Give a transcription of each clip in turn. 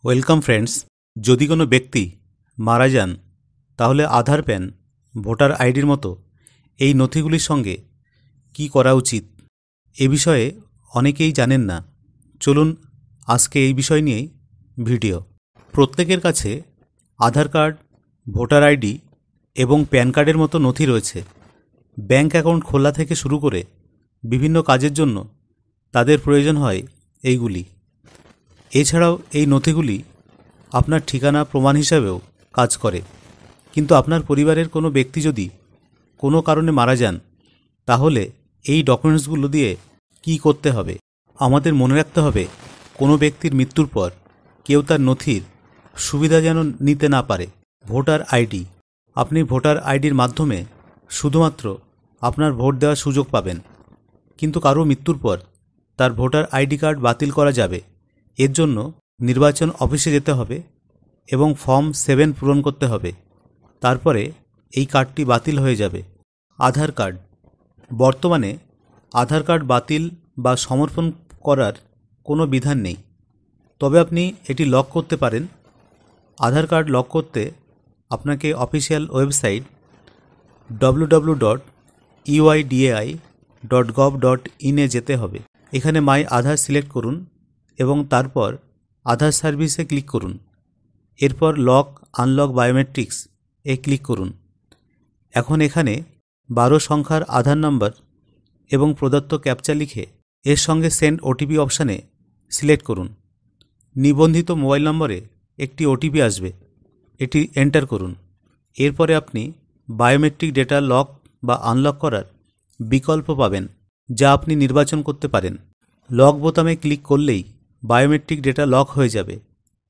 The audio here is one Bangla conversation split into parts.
Welcome friends. যদি কোনো ব্যক্তি মারা যান তাহলে আধার, প্যান, ভোটার আইডির মতো এই নথিগুলির সঙ্গে কি করা উচিত এ বিষয়ে অনেকেই জানেন না। চলুন আজকে এই বিষয় নিয়েই ভিডিও। প্রত্যেকের কাছে আধার কার্ড, ভোটার আইডি এবং প্যান কার্ডের মতো নথি রয়েছে। ব্যাংক অ্যাকাউন্ট খোলা থেকে শুরু করে বিভিন্ন কাজের জন্য তাদের প্রয়োজন হয় এইগুলি। এছাড়াও এই নথিগুলি আপনার ঠিকানা প্রমাণ হিসাবেও কাজ করে। কিন্তু আপনার পরিবারের কোনো ব্যক্তি যদি কোনো কারণে মারা যান তাহলে এই ডকুমেন্টসগুলো দিয়ে কি করতে হবে? আমাদের মনে রাখতে হবে, কোনো ব্যক্তির মৃত্যুর পর কেউ তার নথির সুবিধা যেন নিতে না পারে। ভোটার আইডি, আপনি ভোটার আইডির মাধ্যমে শুধুমাত্র আপনার ভোট দেওয়ার সুযোগ পাবেন, কিন্তু কারো মৃত্যুর পর তার ভোটার আইডি কার্ড বাতিল করা যাবে। এর জন্য নির্বাচন অফিসে যেতে হবে এবং ফর্ম 7 পূরণ করতে হবে। তারপরে এই কার্ডটি বাতিল হয়ে যাবে। আধার কার্ড, বর্তমানে আধার কার্ড বাতিল বা সমর্পণ করার কোনো বিধান নেই, তবে আপনি এটি লক করতে পারেন। আধার কার্ড লক করতে আপনাকে অফিসিয়াল ওয়েবসাইট www.uidai.gov.in এ যেতে হবে। এখানে মাই আধার সিলেক্ট করুন এবং তারপর আধার সার্ভিসে ক্লিক করুন। এরপর লক আনলক বায়োমেট্রিক্স এ ক্লিক করুন। এখন এখানে 12 সংখ্যার আধার নাম্বার এবং প্রদত্ত ক্যাপচা লিখে এর সঙ্গে সেন্ড ওটিপি অপশানে সিলেক্ট করুন। নিবন্ধিত মোবাইল নম্বরে একটি ওটিপি আসবে, এটি এন্টার করুন। এরপরে আপনি বায়োমেট্রিক ডেটা লক বা আনলক করার বিকল্প পাবেন, যা আপনি নির্বাচন করতে পারেন। লক বোতামে ক্লিক করলেই বায়োমেট্রিক ডেটা লক হয়ে যাবে।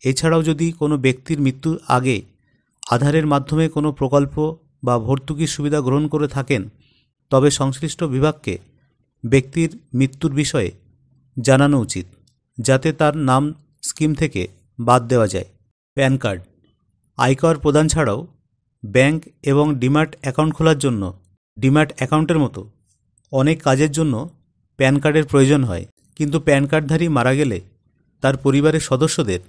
এছাড়াও যদি কোনো ব্যক্তির মৃত্যুর আগে আধারের মাধ্যমে কোনো প্রকল্প বা ভর্তুকির সুবিধা গ্রহণ করে থাকেন, তবে সংশ্লিষ্ট বিভাগকে ব্যক্তির মৃত্যুর বিষয়ে জানানো উচিত, যাতে তার নাম স্কিম থেকে বাদ দেওয়া যায়। প্যান কার্ড, আয়কর প্রদান ছাড়াও ব্যাংক এবং ডিম্যাট অ্যাকাউন্ট খোলার জন্য ডিম্যাট অ্যাকাউন্টের মতো অনেক কাজের জন্য প্যান কার্ডের প্রয়োজন হয়। কিন্তু প্যান কার্ডধারী মারা গেলে তার পরিবারের সদস্যদের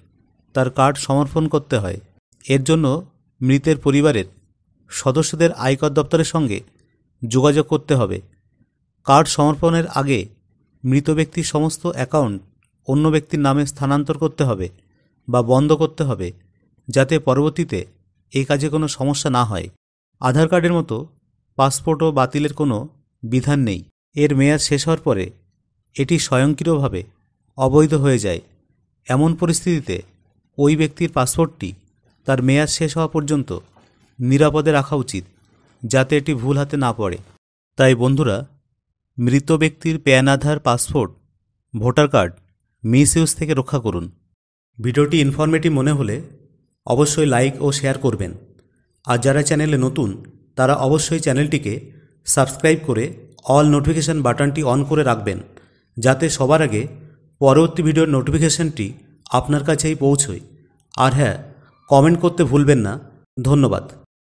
তার কার্ড সমর্পণ করতে হয়। এর জন্য মৃতের পরিবারের সদস্যদের আয়কর দপ্তরের সঙ্গে যোগাযোগ করতে হবে। কার্ড সমর্পণের আগে মৃত ব্যক্তির সমস্ত অ্যাকাউন্ট অন্য ব্যক্তির নামে স্থানান্তর করতে হবে বা বন্ধ করতে হবে, যাতে পরবর্তীতে এই কাজে কোনো সমস্যা না হয়। আধার কার্ডের মতো পাসপোর্টও বাতিলের কোনো বিধান নেই। এর মেয়াদ শেষ হওয়ার পরে এটি স্বয়ংক্রিয়ভাবে অবৈধ হয়ে যায়। এমন পরিস্থিতিতে ওই ব্যক্তির পাসপোর্টটি তার মেয়াদ শেষ হওয়া পর্যন্ত নিরাপদে রাখা উচিত, যাতে এটি ভুল হাতে না পড়ে। তাই বন্ধুরা, মৃত ব্যক্তির প্যান, আধার, পাসপোর্ট, ভোটার কার্ড মিসইউজ থেকে রক্ষা করুন। ভিডিওটি ইনফরমেটিভ মনে হলে অবশ্যই লাইক ও শেয়ার করবেন। আর যারা চ্যানেলে নতুন তারা অবশ্যই চ্যানেলটিকে সাবস্ক্রাইব করে অল নোটিফিকেশান বাটনটি অন করে রাখবেন, যাতে সবার আগে পরবর্তী ভিডিওর নোটিফিকেশানটি আপনার কাছেই পৌঁছয়। আর হ্যাঁ, কমেন্ট করতে ভুলবেন না। ধন্যবাদ।